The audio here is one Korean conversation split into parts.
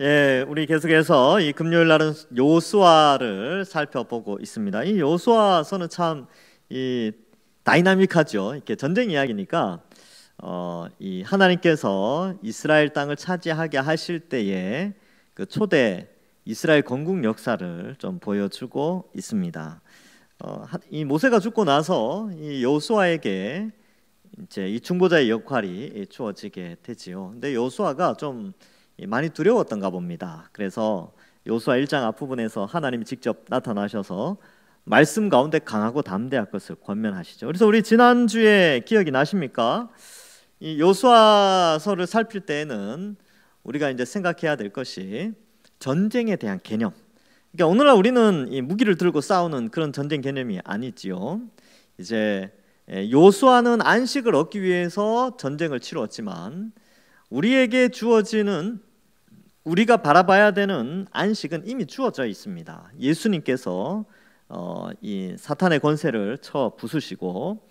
예, 우리 계속해서 이 금요일 날은 요수아를 살펴보고 있습니다. 이 요수아서는 참 이 다이나믹하죠. 이렇게 전쟁 이야기니까 이 하나님께서 이스라엘 땅을 차지하게 하실 때에 그 초대 이스라엘 건국 역사를 좀 보여주고 있습니다. 이 모세가 죽고 나서 이 여호수아에게 이제 이 중보자의 역할이 주어지게 되지요. 근데 여호수아가 좀 많이 두려웠던가 봅니다. 그래서 여호수아 1장 앞부분에서 하나님이 직접 나타나셔서 말씀 가운데 강하고 담대할 것을 권면하시죠. 그래서 우리 지난주에 기억이 나십니까? 이 여호수아서를 살필 때에는 우리가 이제 생각해야 될 것이 전쟁에 대한 개념. 그러니까 오늘날 우리는 이 무기를 들고 싸우는 그런 전쟁 개념이 아니지요. 이제 여호수아는 안식을 얻기 위해서 전쟁을 치루었지만 우리에게 주어지는 우리가 바라봐야 되는 안식은 이미 주어져 있습니다. 예수님께서 이 사탄의 권세를 쳐 부수시고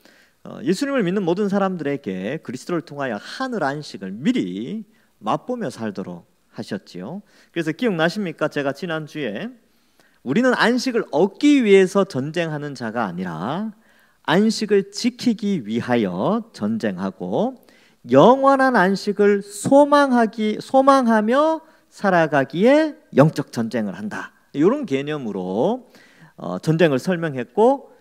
예수님을 믿는 모든 사람들에게 그리스도를 통하여 하늘 안식을 미리 맛보며 살도록 하셨지요. 그래서 기억나십니까? 제가 지난주에 우리는 안식을 얻기 위해서 전쟁하는 자가 아니라 안식을 지키기 위하여 전쟁하고 영원한 안식을 소망하며 살아가기에 영적 전쟁을 한다. 이런 개념으로 전쟁을 설명했고,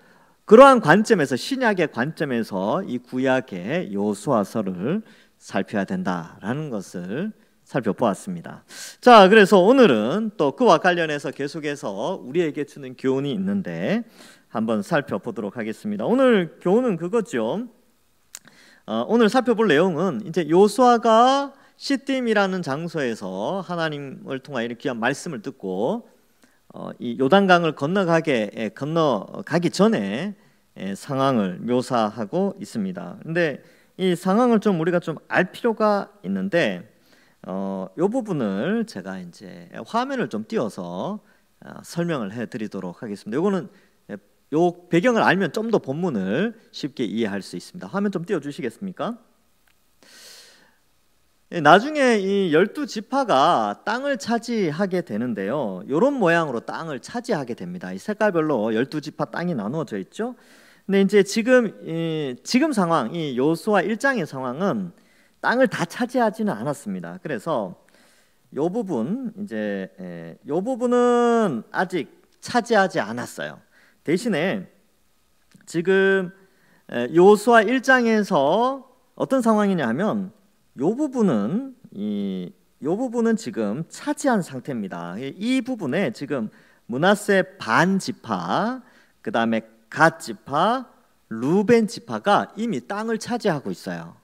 그러한 관점에서 신약의 관점에서 이 구약의 여호수아서를 살펴야 된다라는 것을 살펴보았습니다. 자, 그래서 오늘은 또 그와 관련해서 계속해서 우리에게 주는 교훈이 있는데 한번 살펴보도록 하겠습니다. 오늘 교훈은 그거죠. 오늘 살펴볼 내용은 이제 여호수아가 시딤이라는 장소에서 하나님을 통하여 이렇게 귀한 말씀을 듣고 이 요단강을 건너가기 전에 상황을 묘사하고 있습니다. 근데 이 상황을 좀 우리가 좀 알 필요가 있는데 이 부분을 제가 이제 화면을 좀 띄워서 설명을 해드리도록 하겠습니다. 이거는 요 배경을 알면 좀 더 본문을 쉽게 이해할 수 있습니다. 화면 좀 띄워주시겠습니까? 나중에 이 12지파가 땅을 차지하게 되는데요, 이런 모양으로 땅을 차지하게 됩니다. 이 색깔별로 12지파 땅이 나누어져 있죠. 근데 이제 지금 상황, 이 여호수아 1장의 상황은 땅을 다 차지하지는 않았습니다. 그래서 이 부분은 아직 차지하지 않았어요. 대신에 지금 여호수아 1장에서 어떤 상황이냐 하면 이 부분은 지금 차지한 상태입니다. 이 부분에 지금 므낫세 반 지파, 그 다음에 갓 지파, 루벤 지파가 이미 땅을 차지하고 있어요.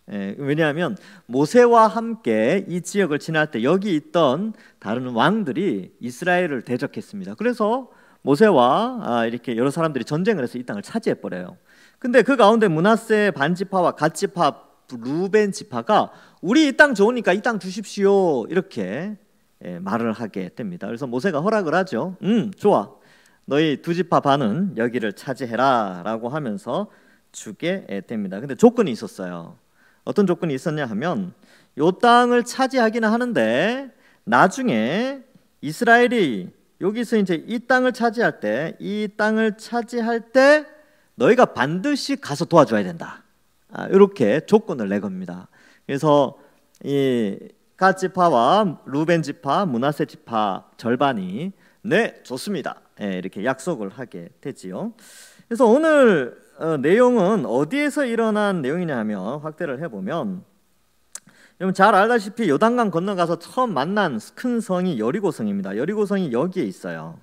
왜냐하면 모세와 함께 이 지역을 지날 때 여기 있던 다른 왕들이 이스라엘을 대적했습니다. 그래서 모세와 이렇게 여러 사람들이 전쟁을 해서 이 땅을 차지해 버려요. 근데 그 가운데 므낫세 반 지파와 갓 지파, 루벤 지파가 우리 이 땅 좋으니까 이 땅 주십시오, 이렇게 말을 하게 됩니다. 그래서 모세가 허락을 하죠. 좋아, 너희 두 지파 반은 여기를 차지해라 라고 하면서 주게 됩니다. 근데 조건이 있었어요. 어떤 조건이 있었냐 하면 이 땅을 차지하기는 하는데 나중에 이스라엘이 여기서 이제 이 땅을 차지할 때 너희가 반드시 가서 도와줘야 된다. 이렇게 조건을 내겁니다. 그래서 이 갓 지파와 루벤 지파, 므낫세 지파 절반이 네, 좋습니다, 이렇게 약속을 하게 되지요. 그래서 오늘 내용은 어디에서 일어난 내용이냐 하면 확대를 해보면, 여러분 잘 알다시피 요단강 건너가서 처음 만난 큰 성이 여리고성입니다. 여리고성이 여기에 있어요.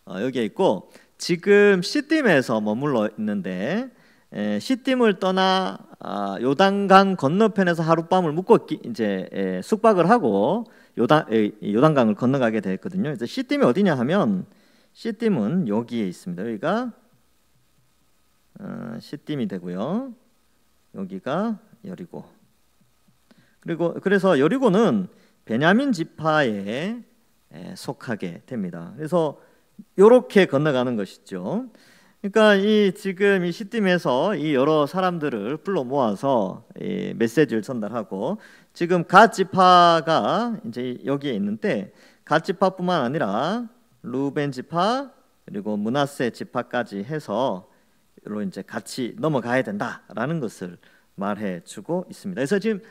여기에 있고 지금 시딤에서 머물러 있는데, 시딤을 떠나 요단강 건너편에서 하룻밤을 묵고 이제 숙박을 하고 요단강을 건너가게 됐거든요. 그래서 시딤이 어디냐 하면 시딤은 여기에 있습니다. 여기가 시딤이 되고요, 여기가 여리고. 그래서 여리고는 베냐민 지파에 속하게 됩니다. 그래서 이렇게 건너가는 것이죠. 그러니까 이 지금 이 시딤에서 이 여러 사람들을 불러 모아서 이 메시지를 전달하고, 지금 갓 지파가 이제 여기에 있는데, 갓 지파뿐만 아니라 루벤 지파 그리고 므낫세 지파까지 해서 로 이제 같이 넘어가야 된다라는 것을 말해주고 있습니다. 그래서 지금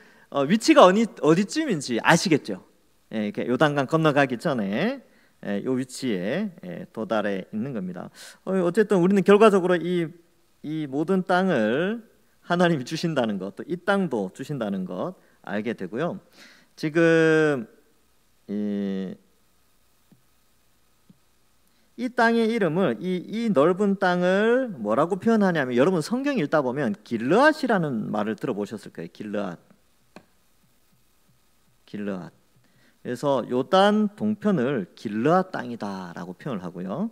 위치가 어디쯤인지 아시겠죠? 예, 이렇게 요단강 건너가기 전에 이 위치에 도달해 있는 겁니다. 어쨌든 우리는 결과적으로 이 모든 땅을 하나님이 주신다는 것, 또 이 땅도 주신다는 것 알게 되고요. 지금 이 땅의 이름을 이 넓은 땅을 뭐라고 표현하냐면, 여러분 성경 읽다 보면 길르앗이라는 말을 들어보셨을 거예요. 길르앗. 그래서 요단 동편을 길르앗 땅이다라고 표현을 하고요.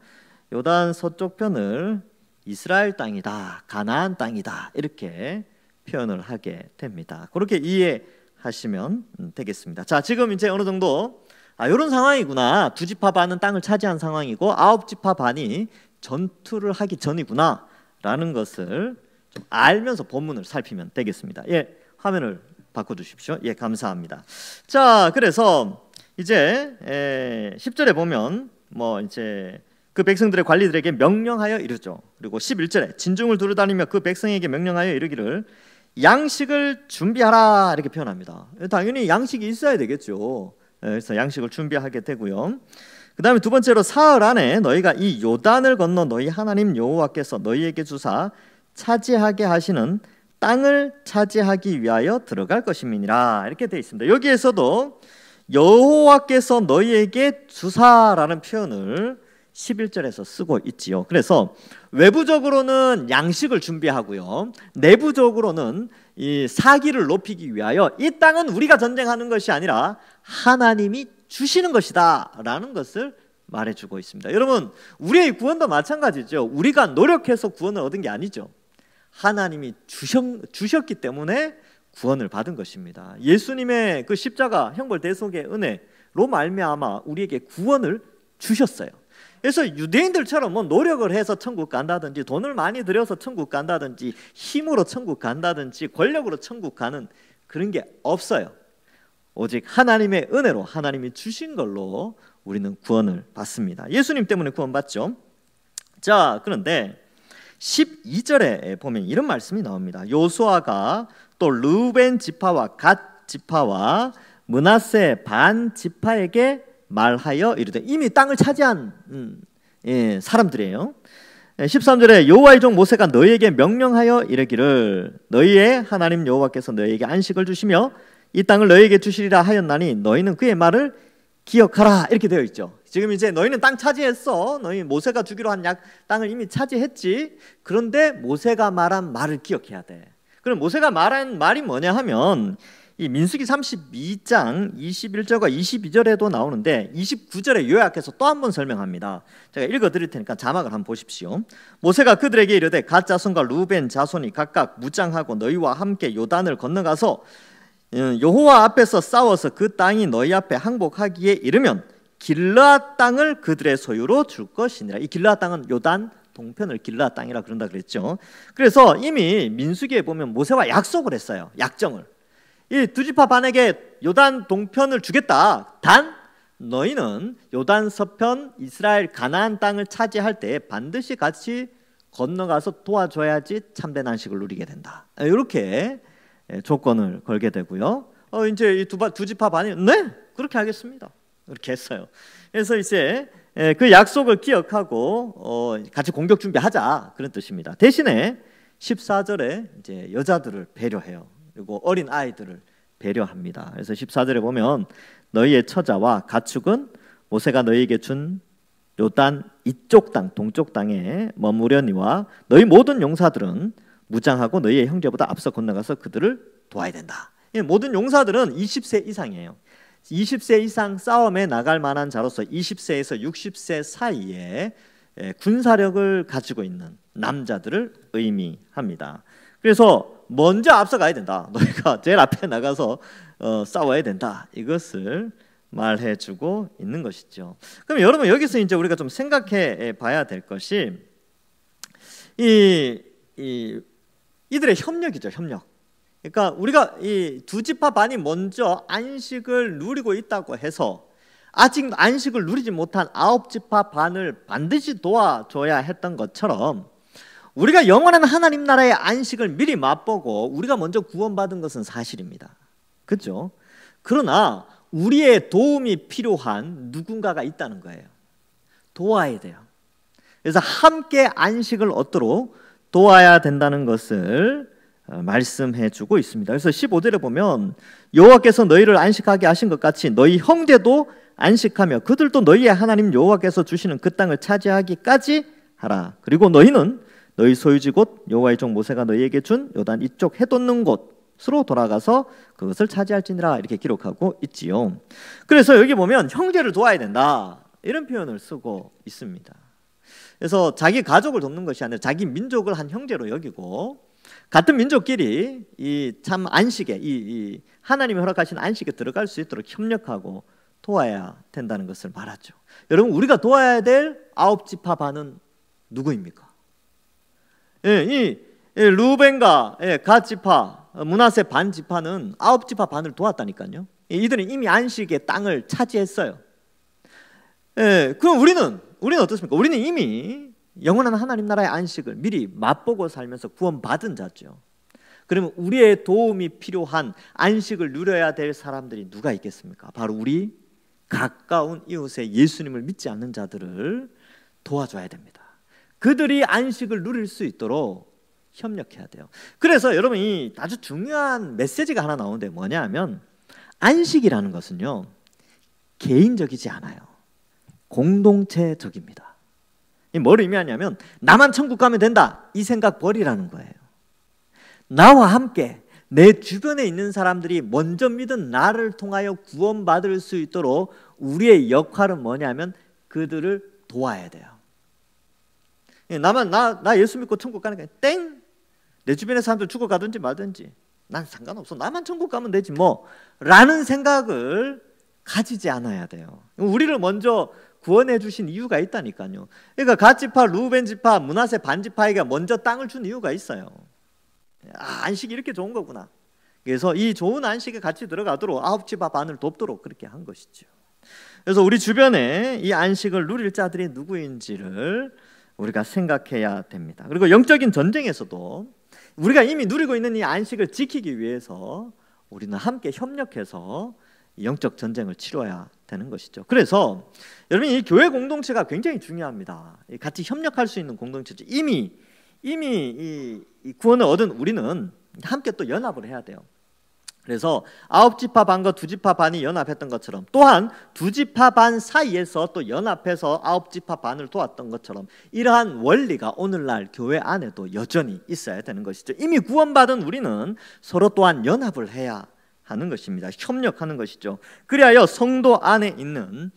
요단 서쪽 편을 이스라엘 땅이다, 가나안 땅이다 이렇게 표현을 하게 됩니다. 그렇게 이해하시면 되겠습니다. 자, 지금 이제 어느 정도 이런 상황이구나. 두 지파 반은 땅을 차지한 상황이고 아홉 지파 반이 전투를 하기 전이구나 라는 것을 좀 알면서 본문을 살피면 되겠습니다. 예, 화면을 바꿔주십시오. 예, 감사합니다. 자, 그래서 이제 10절에 보면 뭐 이제 그 백성들의 관리들에게 명령하여 이르죠. 그리고 11절에 진중을 두루다니며 그 백성에게 명령하여 이르기를 양식을 준비하라 이렇게 표현합니다. 당연히 양식이 있어야 되겠죠. 그래서 양식을 준비하게 되고요. 그 다음에 두 번째로 사흘 안에 너희가 이 요단을 건너 너희 하나님 여호와께서 너희에게 주사 차지하게 하시는 땅을 차지하기 위하여 들어갈 것임이니라 이렇게 되어 있습니다. 여기에서도 여호와께서 너희에게 주사라는 표현을 11절에서 쓰고 있지요. 그래서 외부적으로는 양식을 준비하고요, 내부적으로는 이 사기를 높이기 위하여 이 땅은 우리가 전쟁하는 것이 아니라 하나님이 주시는 것이다 라는 것을 말해주고 있습니다. 여러분, 우리의 구원도 마찬가지죠. 우리가 노력해서 구원을 얻은 게 아니죠. 하나님이 주셨기 때문에 구원을 받은 것입니다. 예수님의 그 십자가 형벌 대속의 은혜로 말미암아 우리에게 구원을 주셨어요. 그래서 유대인들처럼 뭐 노력을 해서 천국 간다든지, 돈을 많이 들여서 천국 간다든지, 힘으로 천국 간다든지, 권력으로 천국 가는 그런 게 없어요. 오직 하나님의 은혜로 하나님이 주신 걸로 우리는 구원을 받습니다. 예수님 때문에 구원받죠. 자, 그런데 12절에 보면 이런 말씀이 나옵니다. 요수아가 또 르우벤 지파와 갓 지파와 므낫세 반 지파에게 말하여 이르되, 이미 땅을 차지한 사람들이에요. 13절에 여호와의 종 모세가 너희에게 명령하여 이르기를 너희의 하나님 여호와께서 너희에게 안식을 주시며 이 땅을 너희에게 주시리라 하였나니 너희는 그의 말을 기억하라 이렇게 되어 있죠. 지금 이제 너희는 땅 차지했어. 너희 모세가 주기로 한 땅을 이미 차지했지. 그런데 모세가 말한 말을 기억해야 돼. 그럼 모세가 말한 말이 뭐냐 하면 이 민수기 32장 21절과 22절에도 나오는데 29절에 요약해서 또 한 번 설명합니다. 제가 읽어드릴 테니까 자막을 한번 보십시오. 모세가 그들에게 이르되 갓 자손과 루벤 자손이 각각 무장하고 너희와 함께 요단을 건너가서 여호와 앞에서 싸워서 그 땅이 너희 앞에 항복하기에 이르면 길르앗 땅을 그들의 소유로 줄 것이니라. 이 길르앗 땅은 요단 동편을 길르앗 땅이라 그런다 그랬죠. 그래서 이미 민수기에 보면 모세와 약속을 했어요. 약정을. 이 두 지파 반에게 요단 동편을 주겠다. 단 너희는 요단 서편 이스라엘 가나안 땅을 차지할 때 반드시 같이 건너가서 도와줘야지 참된 안식을 누리게 된다. 이렇게 조건을 걸게 되고요. 이제 이 두 지파 반이 네 그렇게 하겠습니다. 그렇게 했어요. 그래서 이제 그 약속을 기억하고 같이 공격 준비하자 그런 뜻입니다. 대신에 14절에 이제 여자들을 배려해요. 그리고 어린 아이들을 배려합니다. 그래서 14절에 보면 너희의 처자와 가축은 모세가 너희에게 준 요단 이쪽 땅 동쪽 땅에 머무려니와 너희 모든 용사들은 무장하고 너희의 형제보다 앞서 건너가서 그들을 도와야 된다. 모든 용사들은 20세 이상이에요. 20세 이상 싸움에 나갈 만한 자로서 20세에서 60세 사이에 군사력을 가지고 있는 남자들을 의미합니다. 그래서 먼저 앞서가야 된다. 너희가 제일 앞에 나가서 싸워야 된다. 이것을 말해주고 있는 것이죠. 그럼 여러분 여기서 이제 우리가 좀 생각해 봐야 될 것이 이들의 협력이죠, 협력. 그러니까 우리가 이 두 지파 반이 먼저 안식을 누리고 있다고 해서 아직 안식을 누리지 못한 아홉 지파 반을 반드시 도와줘야 했던 것처럼 우리가 영원한 하나님 나라의 안식을 미리 맛보고 우리가 먼저 구원받은 것은 사실입니다. 그렇죠? 그러나 우리의 도움이 필요한 누군가가 있다는 거예요. 도와야 돼요. 그래서 함께 안식을 얻도록 도와야 된다는 것을 말씀해 주고 있습니다. 그래서 15절에 보면 여호와께서 너희를 안식하게 하신 것 같이 너희 형제도 안식하며 그들도 너희의 하나님 여호와께서 주시는 그 땅을 차지하기까지 하라. 그리고 너희는 너희 소유지 곧 여호와의 종 모세가 너희에게 준 요단 이쪽 해돋는 곳으로 돌아가서 그것을 차지할지니라 이렇게 기록하고 있지요. 그래서 여기 보면 형제를 도와야 된다 이런 표현을 쓰고 있습니다. 그래서 자기 가족을 돕는 것이 아니라 자기 민족을 한 형제로 여기고 같은 민족끼리 이 참 안식에 이 하나님이 허락하신 안식에 들어갈 수 있도록 협력하고 도와야 된다는 것을 말하죠. 여러분 우리가 도와야 될 아홉 지파 반은 누구입니까? 이 루벤과 갓 지파, 므낫세 반 지파는 아홉 지파 반을 도왔다니까요. 이들은 이미 안식의 땅을 차지했어요. 그럼 우리는 어떻습니까? 우리는 이미 영원한 하나님 나라의 안식을 미리 맛보고 살면서 구원받은 자죠. 그러면 우리의 도움이 필요한 안식을 누려야 될 사람들이 누가 있겠습니까? 바로 우리 가까운 이웃의 예수님을 믿지 않는 자들을 도와줘야 됩니다. 그들이 안식을 누릴 수 있도록 협력해야 돼요. 그래서 여러분 이 아주 중요한 메시지가 하나 나오는데 뭐냐 하면 안식이라는 것은요 개인적이지 않아요. 공동체적입니다. 뭘 의미하냐면 나만 천국 가면 된다 이 생각 버리라는 거예요. 나와 함께 내 주변에 있는 사람들이 먼저 믿은 나를 통하여 구원받을 수 있도록 우리의 역할은 뭐냐면 그들을 도와야 돼요. 나 예수 믿고 천국 가는 게 땡! 내 주변의 사람들 죽어 가든지 말든지 난 상관없어. 나만 천국 가면 되지 뭐 라는 생각을 가지지 않아야 돼요. 우리를 먼저 구원해 주신 이유가 있다니까요. 그러니까 갓 지파, 루벤 지파, 므낫세 반 지파에게 먼저 땅을 준 이유가 있어요. 안식이 이렇게 좋은 거구나. 그래서 이 좋은 안식에 같이 들어가도록 아홉 지파 반을 돕도록 그렇게 한 것이죠. 그래서 우리 주변에 이 안식을 누릴 자들이 누구인지를 우리가 생각해야 됩니다. 그리고 영적인 전쟁에서도 우리가 이미 누리고 있는 이 안식을 지키기 위해서 우리는 함께 협력해서 영적 전쟁을 치러야 되는 것이죠. 그래서 여러분 이 교회 공동체가 굉장히 중요합니다. 같이 협력할 수 있는 공동체죠. 이미 이 구원을 얻은 우리는 함께 또 연합을 해야 돼요. 그래서 아홉 지파 반과 두 지파 반이 연합했던 것처럼 또한 두 지파 반 사이에서 또 연합해서 아홉 지파 반을 도왔던 것처럼 이러한 원리가 오늘날 교회 안에도 여전히 있어야 되는 것이죠. 이미 구원받은 우리는 서로 또한 연합을 해야 하는 것입니다. 협력하는 것이죠. 그리하여 성도 안에 있는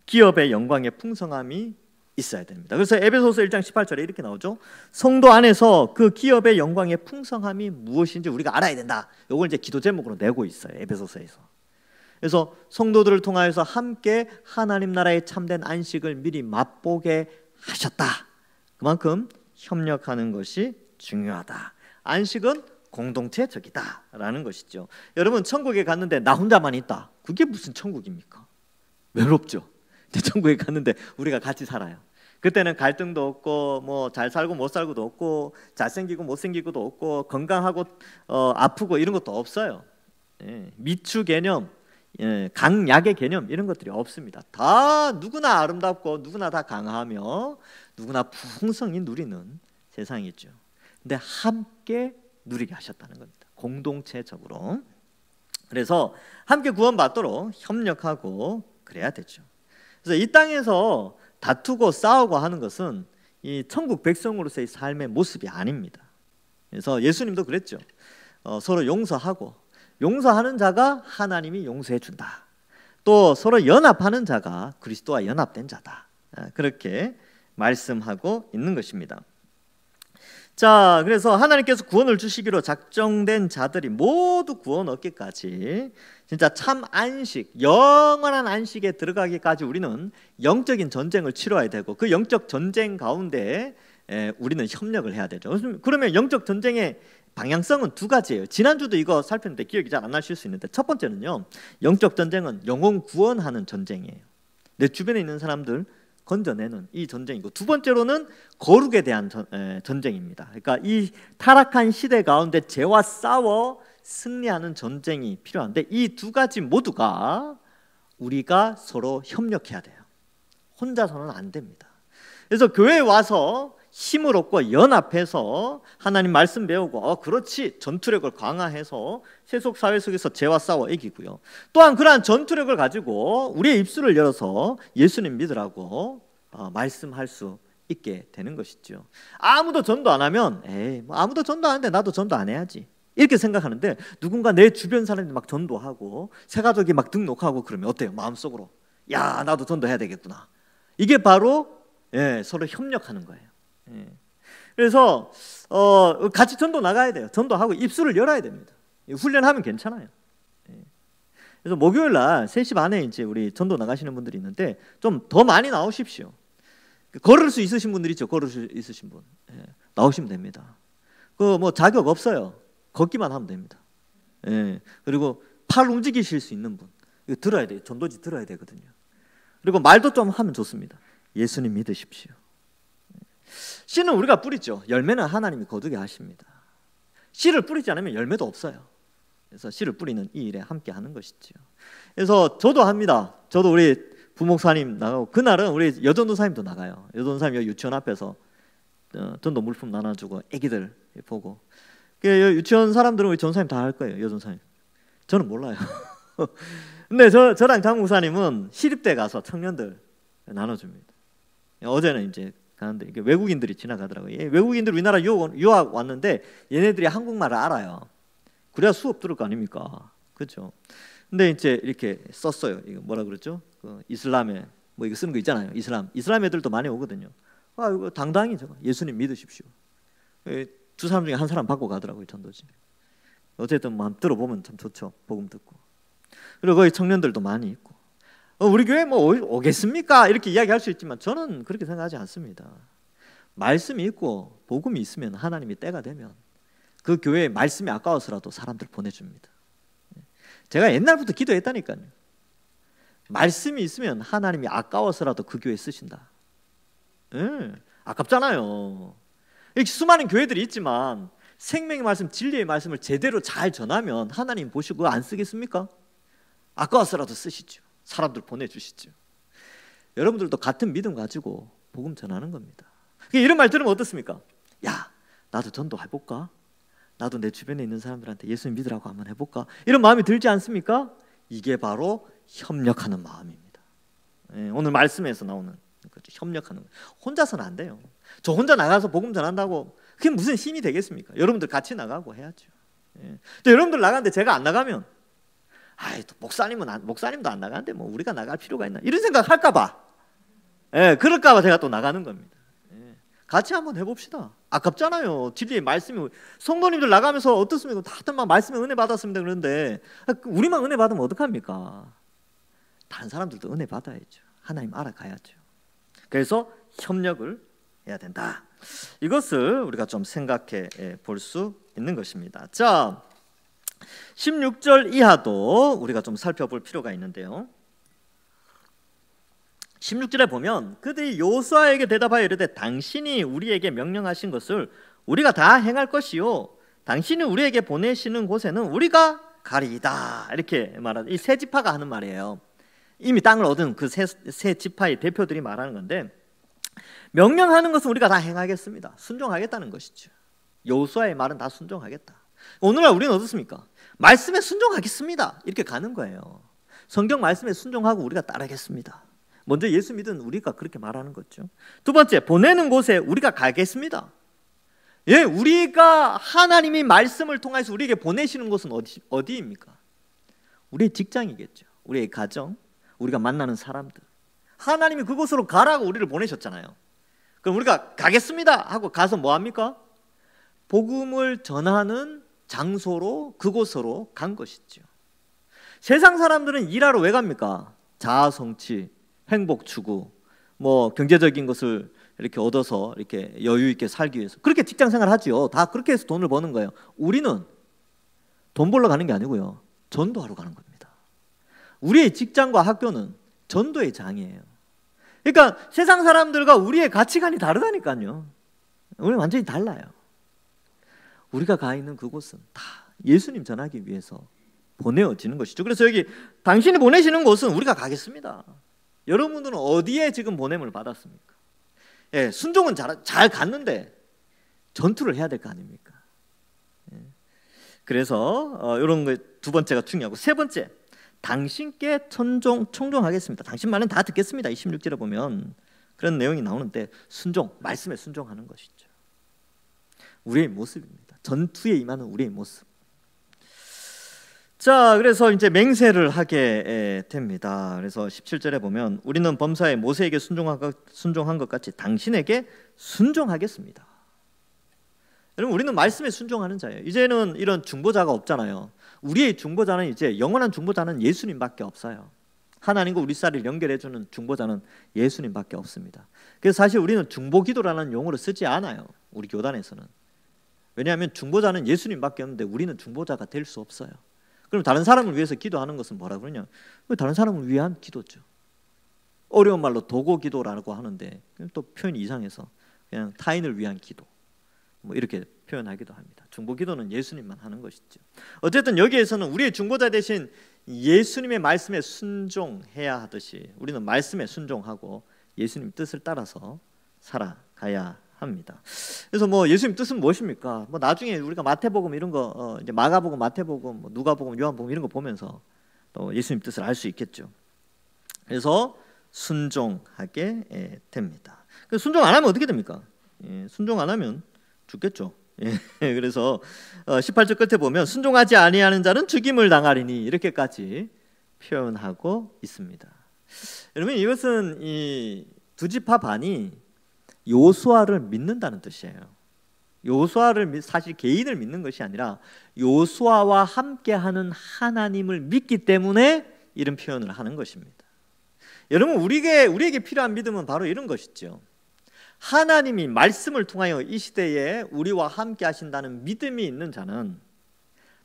기업의 영광의 풍성함이 있어야 됩니다. 그래서 에베소서 1장 18절에 이렇게 나오죠. 성도 안에서 그 기업의 영광의 풍성함이 무엇인지 우리가 알아야 된다. 이걸 이제 기도 제목으로 내고 있어요. 에베소서에서. 그래서 성도들을 통하여서 함께 하나님 나라의 참된 안식을 미리 맛보게 하셨다. 그만큼 협력하는 것이 중요하다. 안식은 공동체적이다라는 것이죠. 여러분 천국에 갔는데 나 혼자만 있다. 그게 무슨 천국입니까? 외롭죠. 천국에 갔는데 우리가 같이 살아요. 그때는 갈등도 없고 뭐 잘 살고 못 살고도 없고 잘생기고 못생기고도 없고 건강하고 아프고 이런 것도 없어요. 미추 개념, 강약의 개념 이런 것들이 없습니다. 다 누구나 아름답고 누구나 다 강하며 누구나 풍성히 누리는 세상이죠. 근데 함께 누리게 하셨다는 겁니다. 공동체적으로. 그래서 함께 구원받도록 협력하고 그래야 되죠. 그래서 이 땅에서 다투고 싸우고 하는 것은 이 천국 백성으로서의 삶의 모습이 아닙니다. 그래서 예수님도 그랬죠. 서로 용서하고 용서하는 자가 하나님이 용서해 준다. 또 서로 연합하는 자가 그리스도와 연합된 자다. 그렇게 말씀하고 있는 것입니다. 자, 그래서 하나님께서 구원을 주시기로 작정된 자들이 모두 구원 얻기까지 진짜 참 안식, 영원한 안식에 들어가기까지 우리는 영적인 전쟁을 치러야 되고 그 영적 전쟁 가운데 우리는 협력을 해야 되죠. 그러면 영적 전쟁의 방향성은 두 가지예요. 지난주도 이거 살폈는데 기억이 잘 안 나실 수 있는데, 첫 번째는요, 영적 전쟁은 영혼 구원하는 전쟁이에요. 내 주변에 있는 사람들 건져내는 이 전쟁이고, 두 번째로는 거룩에 대한 전쟁입니다. 그러니까 이 타락한 시대 가운데 죄와 싸워 승리하는 전쟁이 필요한데, 이 두 가지 모두가 우리가 서로 협력해야 돼요. 혼자서는 안 됩니다. 그래서 교회에 와서 힘을 얻고 연합해서 하나님 말씀 배우고, 그렇지, 전투력을 강화해서 세속 사회 속에서 죄와 싸워 이기고요. 또한 그러한 전투력을 가지고 우리의 입술을 열어서 예수님 믿으라고 말씀할 수 있게 되는 것이죠. 아무도 전도 안 하면 뭐 아무도 전도 안 하는데 나도 전도 안 해야지, 이렇게 생각하는데, 누군가 내 주변 사람들이 막 전도하고 새가족이 막 등록하고 그러면 어때요? 마음속으로 야, 나도 전도해야 되겠구나. 이게 바로 서로 협력하는 거예요. 그래서 같이 전도 나가야 돼요. 전도하고 입술을 열어야 됩니다. 훈련하면 괜찮아요. 그래서 목요일 날 3시 반에 이제 우리 전도 나가시는 분들이 있는데, 좀 더 많이 나오십시오. 걸을 수 있으신 분들 있죠. 걸을 수 있으신 분 나오시면 됩니다. 그 뭐 자격 없어요. 걷기만 하면 됩니다. 그리고 팔 움직이실 수 있는 분, 이거 들어야 돼요. 전도지 들어야 되거든요. 그리고 말도 좀 하면 좋습니다. 예수님 믿으십시오. 씨는 우리가 뿌리죠. 열매는 하나님이 거두게 하십니다. 씨를 뿌리지 않으면 열매도 없어요. 그래서 씨를 뿌리는 이 일에 함께 하는 것이죠. 그래서 저도 합니다. 저도 우리 부목사님 나가고, 그날은 우리 여전도사님도 나가요. 여전도사님 유치원 앞에서 전도 물품 나눠주고 애기들 보고, 유치원 사람들은 우리 전사님 다 할 거예요. 여전사님. 저는 몰라요. 근데 저랑 장목사님은 시립대 가서 청년들 나눠줍니다. 어제는 이제 가는데 외국인들이 지나가더라고요. 외국인들 우리나라 유학 왔는데 얘네들이 한국말을 알아요. 그래야 수업 들을 거 아닙니까? 그렇죠? 근데 이제 이렇게 썼어요. 이거 뭐라 그랬죠? 그 이슬람에 뭐 이거 쓰는 거 있잖아요. 이슬람 애들도 많이 오거든요. 이거 당당히 저거 예수님 믿으십시오. 두 사람 중에 한 사람 받고 가더라고요, 전도지. 어쨌든 뭐 한번 들어보면 참 좋죠. 복음 듣고. 그리고 거기 청년들도 많이 있고. 우리 교회 뭐 오겠습니까? 이렇게 이야기할 수 있지만 저는 그렇게 생각하지 않습니다. 말씀이 있고 복음이 있으면 하나님이 때가 되면 그 교회에 말씀이 아까워서라도 사람들 보내줍니다. 제가 옛날부터 기도했다니까요. 말씀이 있으면 하나님이 아까워서라도 그 교회 쓰신다. 아깝잖아요. 이렇게 수많은 교회들이 있지만 생명의 말씀, 진리의 말씀을 제대로 잘 전하면 하나님 보시고 안 쓰겠습니까? 아까워서라도 쓰시죠. 사람들 보내주시죠. 여러분들도 같은 믿음 가지고 복음 전하는 겁니다. 이런 말 들으면 어떻습니까? 야, 나도 전도 해볼까? 나도 내 주변에 있는 사람들한테 예수님 믿으라고 한번 해볼까? 이런 마음이 들지 않습니까? 이게 바로 협력하는 마음입니다. 오늘 말씀에서 나오는 거죠. 협력하는 거. 혼자서는 안 돼요. 저 혼자 나가서 복음 전한다고 그게 무슨 힘이 되겠습니까? 여러분들 같이 나가고 해야죠. 또 여러분들 나가는데 제가 안 나가면 또 목사님도 안 나가는데 뭐 우리가 나갈 필요가 있나, 이런 생각 할까봐, 그럴까봐 제가 또 나가는 겁니다. 같이 한번 해봅시다. 아깝잖아요. 진리의 말씀이. 성도님들 나가면서 어떻습니까? 다들 막 말씀에 은혜 받았습니다 그런데 우리만 은혜 받으면 어떡합니까? 다른 사람들도 은혜 받아야죠. 하나님 알아가야죠. 그래서 협력을 해야 된다. 이것을 우리가 좀 생각해 볼 수 있는 것입니다. 자, 16절 이하도 우리가 좀 살펴볼 필요가 있는데요. 16절에 보면 그들이 요수아에게 대답하여 이르되 당신이 우리에게 명령하신 것을 우리가 다 행할 것이요 당신이 우리에게 보내시는 곳에는 우리가 가리이다. 이렇게 말하는, 이 세 지파가 하는 말이에요. 이미 땅을 얻은 그 세 지파의 대표들이 말하는 건데, 명령하는 것은 우리가 다 행하겠습니다. 순종하겠다는 것이죠. 여호수아의 말은 다 순종하겠다. 오늘날 우리는 어떻습니까? 말씀에 순종하겠습니다. 이렇게 가는 거예요. 성경 말씀에 순종하고 우리가 따르겠습니다. 먼저 예수 믿은 우리가 그렇게 말하는 거죠. 두 번째, 보내는 곳에 우리가 가겠습니다. 우리가 하나님이 말씀을 통해서 우리에게 보내시는 곳은 어디입니까? 우리의 직장이겠죠. 우리의 가정, 우리가 만나는 사람들. 하나님이 그곳으로 가라고 우리를 보내셨잖아요. 그럼 우리가 가겠습니다 하고 가서 뭐 합니까? 복음을 전하는 장소로, 그곳으로 간 것이죠. 세상 사람들은 일하러 왜 갑니까? 자아 성취, 행복 추구, 뭐 경제적인 것을 이렇게 얻어서 이렇게 여유 있게 살기 위해서 그렇게 직장 생활 하지요. 다 그렇게 해서 돈을 버는 거예요. 우리는 돈 벌러 가는 게 아니고요, 전도하러 가는 겁니다. 우리의 직장과 학교는 전도의 장이에요. 그러니까 세상 사람들과 우리의 가치관이 다르다니까요. 우리는 완전히 달라요. 우리가 가 있는 그곳은 다 예수님 전하기 위해서 보내어지는 것이죠. 그래서 여기 당신이 보내시는 곳은 우리가 가겠습니다. 여러분들은 어디에 지금 보냄을 받았습니까? 예, 순종은 잘 갔는데 전투를 해야 될 거 아닙니까? 예. 그래서 이런 거 두 번째가 중요하고, 세 번째, 당신께 청종하겠습니다. 당신 말은 다 듣겠습니다. 26절에 보면 그런 내용이 나오는데, 순종, 말씀에 순종하는 것이죠. 우리의 모습입니다. 전투에 임하는 우리의 모습. 자, 그래서 이제 맹세를 하게 됩니다. 그래서 17절에 보면 우리는 범사에 모세에게 순종한 것 같이 당신에게 순종하겠습니다. 여러분, 우리는 말씀에 순종하는 자예요. 이제는 이런 중보자가 없잖아요. 우리의 중보자는, 이제 영원한 중보자는 예수님밖에 없어요. 하나님과 우리 사이를 연결해주는 중보자는 예수님밖에 없습니다. 그래서 사실 우리는 중보기도라는 용어를 쓰지 않아요, 우리 교단에서는. 왜냐하면 중보자는 예수님밖에 없는데 우리는 중보자가 될 수 없어요. 그럼 다른 사람을 위해서 기도하는 것은 뭐라 그러냐? 다른 사람을 위한 기도죠. 어려운 말로 도고기도라고 하는데 또 표현이 이상해서 그냥 타인을 위한 기도, 뭐 이렇게 표현하기도 합니다. 중보기도는 예수님만 하는 것이죠. 어쨌든 여기에서는 우리의 중보자 대신 예수님의 말씀에 순종해야 하듯이 우리는 말씀에 순종하고 예수님 뜻을 따라서 살아가야 합니다. 그래서 뭐 예수님 뜻은 무엇입니까? 뭐 나중에 우리가 마태복음 이런 거, 이제 마가복음, 마태복음, 뭐 누가복음, 요한복음 이런 거 보면서 또 예수님 뜻을 알 수 있겠죠. 그래서 순종하게 됩니다. 순종 안 하면 어떻게 됩니까? 순종 안 하면 죽겠죠. 그래서 18절 끝에 보면 순종하지 아니하는 자는 죽임을 당하리니, 이렇게까지 표현하고 있습니다. 여러분, 이것은 이 두 지파 반이 요수아를 믿는다는 뜻이에요. 요수아를 사실 개인을 믿는 것이 아니라 요수아와 함께하는 하나님을 믿기 때문에 이런 표현을 하는 것입니다. 여러분, 우리에게 필요한 믿음은 바로 이런 것이죠. 하나님이 말씀을 통하여 이 시대에 우리와 함께 하신다는 믿음이 있는 자는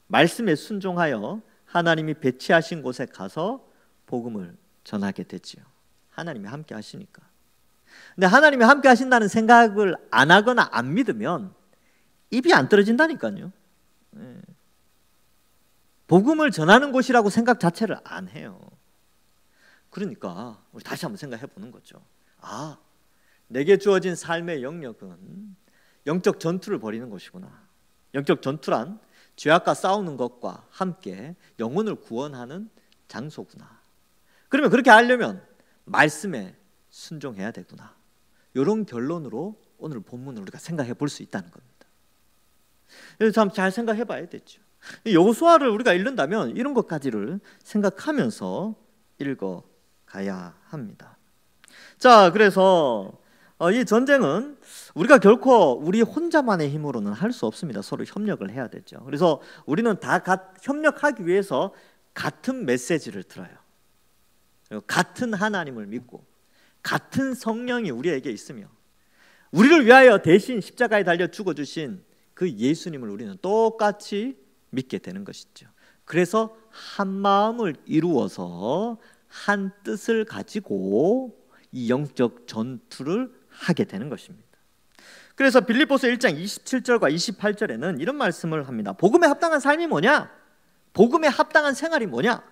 말씀에 순종하여 하나님이 배치하신 곳에 가서 복음을 전하게 되지요. 하나님이 함께 하시니까. 근데 하나님이 함께 하신다는 생각을 안 하거나 안 믿으면 입이 안 떨어진다니까요. 복음을 전하는 곳이라고 생각 자체를 안 해요. 그러니까 우리 다시 한번 생각해 보는 거죠. 아, 내게 주어진 삶의 영역은 영적 전투를 벌이는 것이구나. 영적 전투란 죄악과 싸우는 것과 함께 영혼을 구원하는 장소구나. 그러면 그렇게 하려면 말씀에 순종해야 되구나. 이런 결론으로 오늘 본문을 우리가 생각해 볼 수 있다는 겁니다. 그래서 참 잘 생각해 봐야 되죠. 여호수아를 우리가 읽는다면 이런 것까지를 생각하면서 읽어가야 합니다. 자, 그래서 이 전쟁은 우리가 결코 우리 혼자만의 힘으로는 할 수 없습니다. 서로 협력을 해야 되죠. 그래서 우리는 다 협력하기 위해서 같은 메시지를 들어요. 그리고 같은 하나님을 믿고 같은 성령이 우리에게 있으며 우리를 위하여 대신 십자가에 달려 죽어주신 그 예수님을 우리는 똑같이 믿게 되는 것이죠. 그래서 한 마음을 이루어서 한 뜻을 가지고 이 영적 전투를 하게 되는 것입니다. 그래서 빌립보서 1장 27절과 28절에는 이런 말씀을 합니다. 복음에 합당한 삶이 뭐냐? 복음에 합당한 생활이 뭐냐?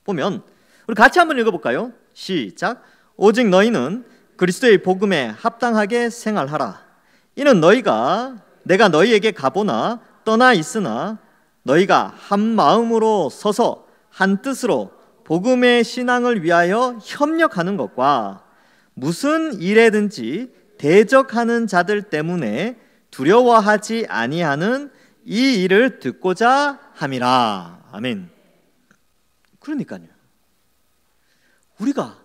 보면 우리 같이 한번 읽어볼까요? 시작. 오직 너희는 그리스도의 복음에 합당하게 생활하라. 이는 내가 너희에게 가보나 떠나 있으나 너희가 한 마음으로 서서 한 뜻으로 복음의 신앙을 위하여 협력하는 것과 무슨 일에든지 대적하는 자들 때문에 두려워하지 아니하는 이 일을 듣고자 함이라. 아멘. 그러니까요, 우리가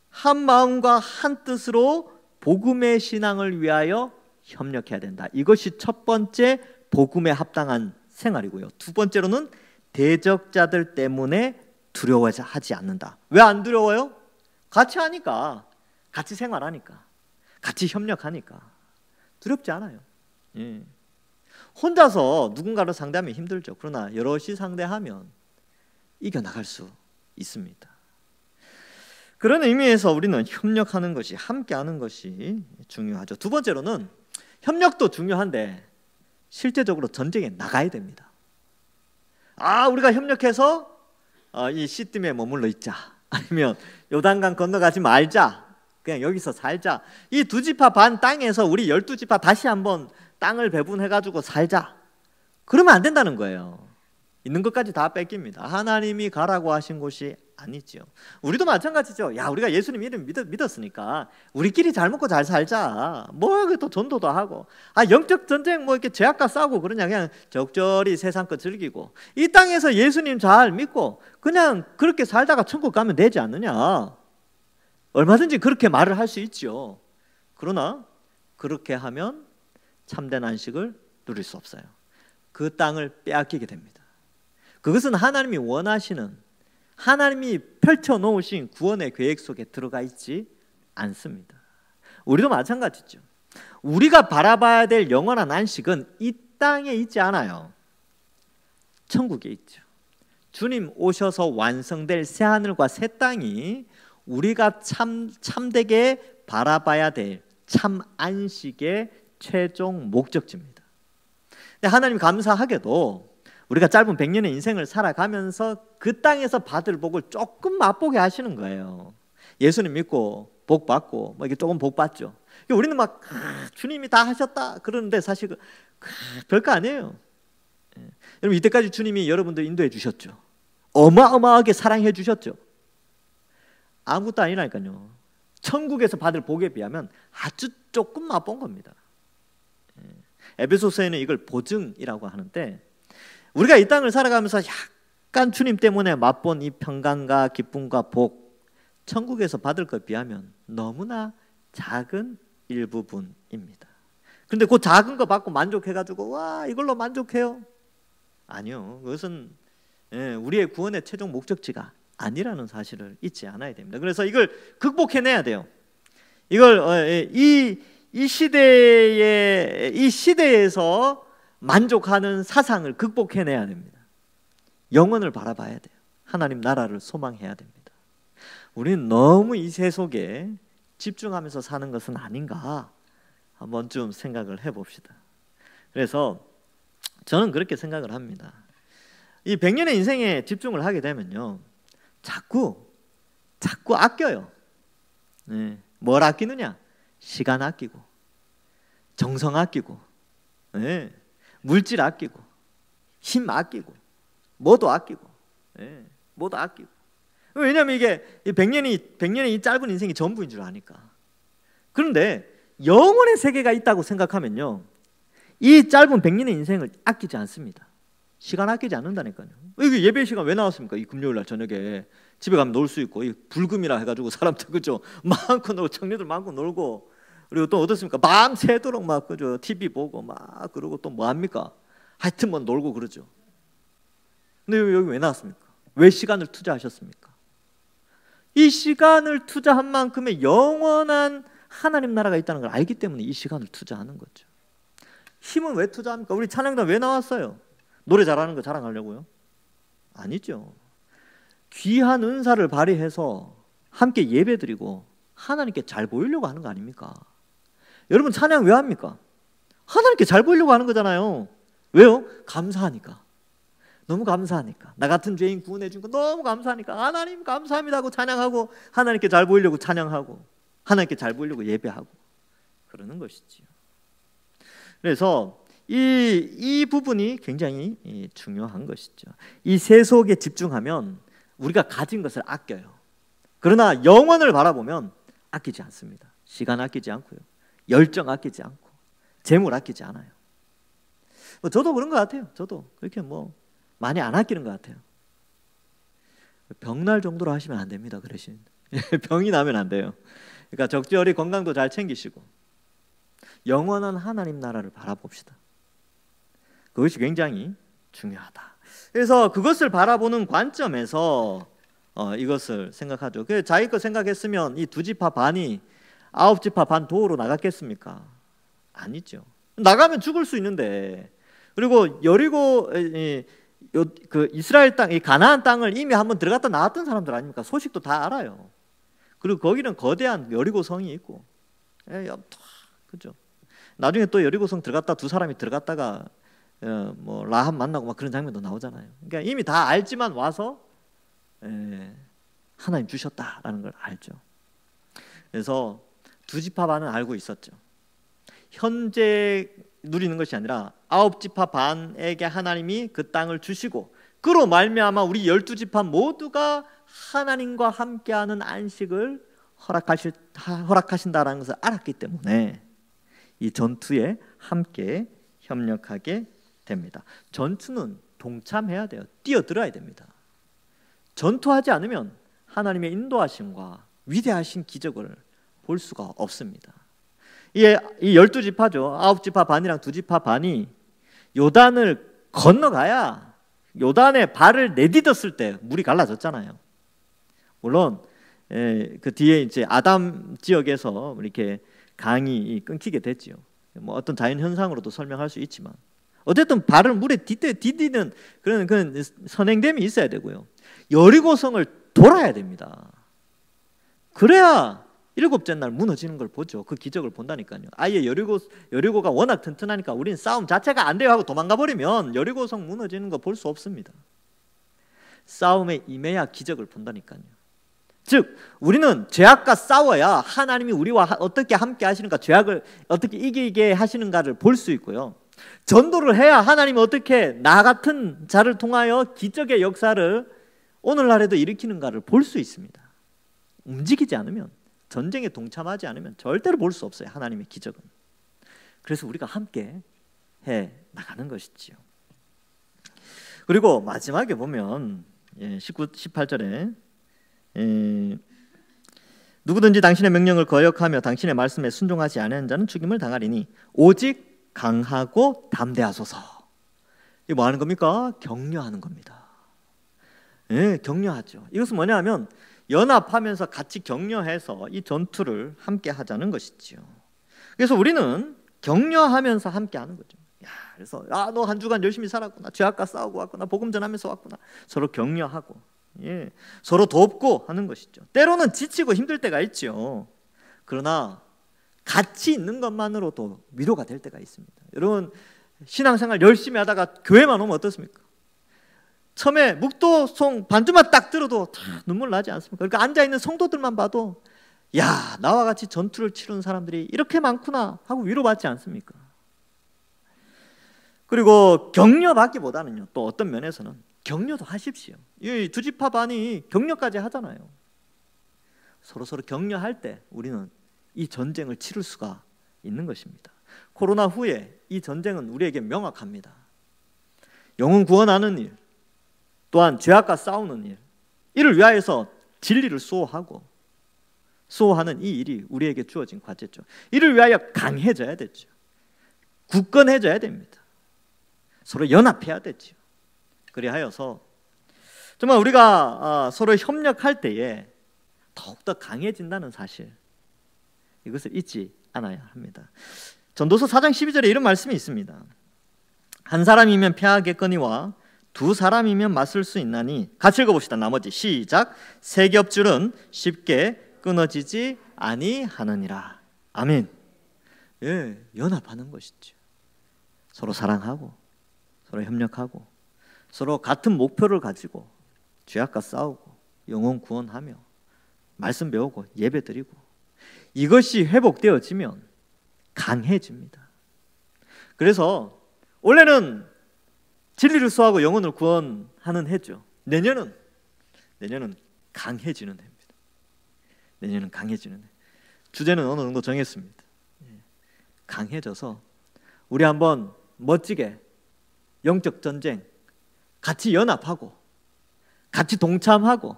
한 마음과 한 뜻으로 복음의 신앙을 위하여 협력해야 된다. 이것이 첫 번째 복음에 합당한 생활이고요. 두 번째로는 대적자들 때문에 두려워하지 않는다. 왜 안 두려워요? 같이 하니까, 같이 생활하니까, 같이 협력하니까 두렵지 않아요. 예. 혼자서 누군가를 상대하면 힘들죠. 그러나 여럿이 상대하면 이겨나갈 수 있습니다. 그런 의미에서 우리는 협력하는 것이, 함께하는 것이 중요하죠. 두 번째로는 협력도 중요한데 실제적으로 전쟁에 나가야 됩니다. 우리가 협력해서 이 시딤에 머물러 있자, 아니면 요단강 건너가지 말자, 그냥 여기서 살자, 이 두 지파 반 땅에서 우리 12지파 다시 한번 땅을 배분해가지고 살자, 그러면 안 된다는 거예요. 있는 것까지 다 뺏깁니다. 하나님이 가라고 하신 곳이 아니죠. 우리도 마찬가지죠. 우리가 예수님 이름 믿었으니까 우리끼리 잘 먹고 잘 살자. 또 전도도 하고, 영적 전쟁 이렇게 죄악과 싸우고 그러냐. 그냥 적절히 세상 것 즐기고 이 땅에서 예수님 잘 믿고 그냥 그렇게 살다가 천국 가면 되지 않느냐. 얼마든지 그렇게 말을 할 수 있죠. 그러나 그렇게 하면 참된 안식을 누릴 수 없어요. 그 땅을 빼앗기게 됩니다. 그것은 하나님이 원하시는, 하나님이 펼쳐놓으신 구원의 계획 속에 들어가 있지 않습니다. 우리도 마찬가지죠. 우리가 바라봐야 될 영원한 안식은 이 땅에 있지 않아요. 천국에 있죠. 주님 오셔서 완성될 새하늘과 새 땅이 우리가 참되게 바라봐야 될 참 안식의 최종 목적지입니다. 근데 하나님 감사하게도 우리가 짧은 100년의 인생을 살아가면서 그 땅에서 받을 복을 조금 맛보게 하시는 거예요. 예수님 믿고 복 받고 이게 조금 복 받죠. 우리는 주님이 다 하셨다 그러는데 사실 별거 아니에요. 여러분, 이때까지 주님이 여러분들 인도해 주셨죠. 어마어마하게 사랑해 주셨죠. 아무것도 아니라니까요. 천국에서 받을 복에 비하면 아주 조금 맛본 겁니다. 에베소서에는 이걸 보증이라고 하는데, 우리가 이 땅을 살아가면서 약간 주님 때문에 맛본 이 평강과 기쁨과 복, 천국에서 받을 것 비하면 너무나 작은 일부분입니다. 그런데 그 작은 거 받고 만족해가지고 이걸로 만족해요? 아니요. 그것은 우리의 구원의 최종 목적지가 아니라는 사실을 잊지 않아야 됩니다. 그래서 이걸 극복해내야 돼요. 이걸 이 시대에서 만족하는 사상을 극복해내야 됩니다. 영원을 바라봐야 돼요. 하나님 나라를 소망해야 됩니다. 우리는 너무 이 세속에 집중하면서 사는 것은 아닌가 한 번쯤 생각을 해봅시다. 그래서 저는 그렇게 생각을 합니다. 이 100년의 인생에 집중을 하게 되면요, 자꾸 아껴요. 뭘 아끼느냐? 시간 아끼고, 정성 아끼고, 물질 아끼고, 힘 아끼고, 뭐도 아끼고, 뭐도 아끼고. 왜냐하면 이게 100년이 이 짧은 인생이 전부인 줄 아니까. 그런데 영원의 세계가 있다고 생각하면요, 이 짧은 100년의 인생을 아끼지 않습니다. 시간 아끼지 않는다니까요. 이게 예배 시간 왜 나왔습니까? 이 금요일 날 저녁에 집에 가면 놀 수 있고, 이 불금이라 해가지고 사람들 그죠, 마음껏 놀고, 청년들 마음껏 놀고, 그리고 또 어떻습니까? 밤새도록 그죠, TV 보고 그러고 또 뭐 합니까? 하여튼 놀고 그러죠. 근데 여기 왜 나왔습니까? 왜 시간을 투자하셨습니까? 이 시간을 투자한 만큼의 영원한 하나님 나라가 있다는 걸 알기 때문에 이 시간을 투자하는 거죠. 힘은 왜 투자합니까? 우리 찬양단 왜 나왔어요? 노래 잘하는 거 자랑하려고요? 아니죠. 귀한 은사를 발휘해서 함께 예배드리고 하나님께 잘 보이려고 하는 거 아닙니까? 여러분, 찬양 왜 합니까? 하나님께 잘 보이려고 하는 거잖아요. 왜요? 감사하니까. 너무 감사하니까. 나 같은 죄인 구원해 준 거 너무 감사하니까 하나님 감사합니다 하고 찬양하고, 하나님께 잘 보이려고 찬양하고, 하나님께 잘 보이려고 예배하고 그러는 것이지요. 그래서 이 부분이 굉장히 중요한 것이죠. 이 세속에 집중하면 우리가 가진 것을 아껴요. 그러나 영원을 바라보면 아끼지 않습니다. 시간 아끼지 않고요, 열정 아끼지 않고, 재물 아끼지 않아요. 저도 그런 것 같아요. 저도 그렇게 많이 안 아끼는 것 같아요. 병날 정도로 하시면 안 됩니다. 그 대신 병이 나면 안 돼요. 그러니까 적절히 건강도 잘 챙기시고 영원한 하나님 나라를 바라봅시다. 그것이 굉장히 중요하다. 그래서 그것을 바라보는 관점에서 이것을 생각하죠. 자기 거 생각했으면 이 두 지파 반이 아홉 지파 반 도우러 나갔겠습니까? 아니죠. 나가면 죽을 수 있는데, 그리고 여리고 그 이스라엘 땅, 이 가나안 땅을 이미 한번 들어갔다 나왔던 사람들 아닙니까? 소식도 다 알아요. 그리고 거기는 거대한 여리고 성이 있고, 그죠? 나중에 또 여리고성 들어갔다 두 사람이 들어갔다가 뭐 라합 만나고 막 그런 장면도 나오잖아요. 그러니까 이미 다 알지만 와서 하나님 주셨다라는 걸 알죠. 그래서 두 지파 반은 알고 있었죠. 현재 누리는 것이 아니라 아홉 지파 반에게 하나님이 그 땅을 주시고 그로 말미암아 우리 12지파 모두가 하나님과 함께하는 안식을 허락하신다라는 것을 알았기 때문에 이 전투에 함께 협력하게 됩니다. 전투는 동참해야 돼요. 뛰어들어야 됩니다. 전투하지 않으면 하나님의 인도하심과 위대하신 기적을 볼 수가 없습니다. 이 12지파죠. 9지파 반이랑 2지파 반이 요단을 건너가야 요단에 발을 내딛었을 때 물이 갈라졌잖아요. 물론 그 뒤에 이제 아담 지역에서 이렇게 강이 끊기게 됐죠. 뭐 어떤 자연 현상으로도 설명할 수 있지만 어쨌든 발을 물에 디디는 그런 선행됨이 있어야 되고요. 여리고성을 돌아야 됩니다. 그래야 일곱째 날 무너지는 걸 보죠. 그 기적을 본다니까요. 아예 여리고가 워낙 튼튼하니까 우리는 싸움 자체가 안 돼요 하고 도망가 버리면 여리고성 무너지는 거 볼 수 없습니다. 싸움에 임해야 기적을 본다니까요. 즉 우리는 죄악과 싸워야 하나님이 우리와 어떻게 함께 하시는가, 죄악을 어떻게 이기게 하시는가를 볼 수 있고요. 전도를 해야 하나님이 어떻게 나 같은 자를 통하여 기적의 역사를 오늘날에도 일으키는가를 볼 수 있습니다. 움직이지 않으면, 전쟁에 동참하지 않으면 절대로 볼 수 없어요, 하나님의 기적은. 그래서 우리가 함께 해 나가는 것이지요. 그리고 마지막에 보면 18절에 누구든지 당신의 명령을 거역하며 당신의 말씀에 순종하지 않은 자는 죽임을 당하리니 오직 강하고 담대하소서. 이게 뭐 하는 겁니까? 격려하는 겁니다. 격려하죠. 이것은 뭐냐 하면 연합하면서 같이 격려해서 이 전투를 함께 하자는 것이지요. 그래서 우리는 격려하면서 함께 하는 거죠. 그래서 너 한 주간 열심히 살았구나, 죄악과 싸우고 왔구나, 복음 전하면서 왔구나, 서로 격려하고 서로 돕고 하는 것이죠. 때로는 지치고 힘들 때가 있죠. 그러나 같이 있는 것만으로도 위로가 될 때가 있습니다. 여러분 신앙생활 열심히 하다가 교회만 오면 어떻습니까? 처음에 묵도송 반주만 딱 들어도 다 눈물 나지 않습니까? 그러니까 앉아있는 성도들만 봐도 야, 나와 같이 전투를 치르는 사람들이 이렇게 많구나 하고 위로받지 않습니까? 그리고 격려받기보다는요, 또 어떤 면에서는 격려도 하십시오. 이 두 지파 반이 격려까지 하잖아요. 서로 격려할 때 우리는 이 전쟁을 치를 수가 있는 것입니다. 코로나 후에 이 전쟁은 우리에게 명확합니다. 영혼 구원하는 일, 또한 죄악과 싸우는 일, 이를 위하여서 진리를 수호하는 이 일이 우리에게 주어진 과제죠. 이를 위하여 강해져야 되죠. 굳건해져야 됩니다. 서로 연합해야 되죠. 그리하여서 정말 우리가 서로 협력할 때에 더욱더 강해진다는 사실, 이것을 잊지 않아야 합니다. 전도서 4장 12절에 이런 말씀이 있습니다. 한 사람이면 패하겠거니와 두 사람이면 맞설 수 있나니. 같이 읽어봅시다. 나머지 시작. 세 겹줄은 쉽게 끊어지지 아니하느니라. 아멘. 연합하는 것이죠. 서로 사랑하고 서로 협력하고 서로 같은 목표를 가지고 죄악과 싸우고 영혼 구원하며 말씀 배우고 예배 드리고, 이것이 회복되어지면 강해집니다. 그래서 올해는 진리를 수호하고 영혼을 구원하는 해죠. 내년은 강해지는 해입니다. 내년은 강해지는 해. 주제는 어느 정도 정했습니다. 강해져서 우리 한번 멋지게 영적 전쟁 같이 연합하고 같이 동참하고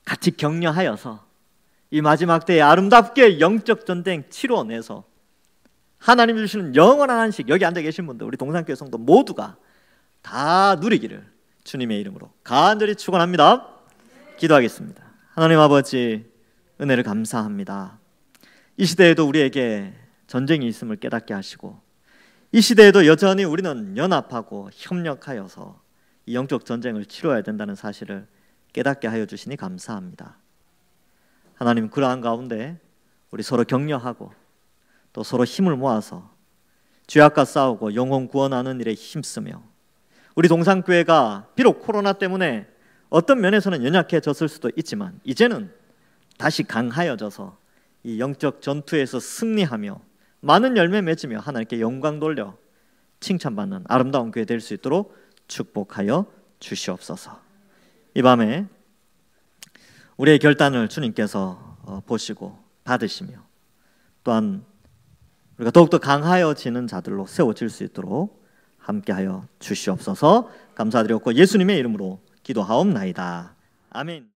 같이 격려하여서 이 마지막 때에 아름답게 영적 전쟁 치러내서 하나님이 주시는 영원한 안식, 여기 앉아 계신 분들, 우리 동산교회 성도 모두가 다 누리기를 주님의 이름으로 간절히 축원합니다. 기도하겠습니다. 하나님 아버지, 은혜를 감사합니다. 이 시대에도 우리에게 전쟁이 있음을 깨닫게 하시고 이 시대에도 여전히 우리는 연합하고 협력하여서 이 영적 전쟁을 치러야 된다는 사실을 깨닫게 하여 주시니 감사합니다. 하나님, 그러한 가운데 우리 서로 격려하고 또 서로 힘을 모아서 죄악과 싸우고 영혼 구원하는 일에 힘쓰며 우리 동산교회가 비록 코로나 때문에 어떤 면에서는 연약해졌을 수도 있지만 이제는 다시 강하여져서 이 영적 전투에서 승리하며 많은 열매 맺으며 하나님께 영광 돌려 칭찬받는 아름다운 교회 될 수 있도록 축복하여 주시옵소서. 이 밤에 우리의 결단을 주님께서 보시고 받으시며 또한 우리가 더욱더 강하여지는 자들로 세워질 수 있도록 함께하여 주시옵소서. 감사드렸고 예수님의 이름으로 기도하옵나이다. 아멘.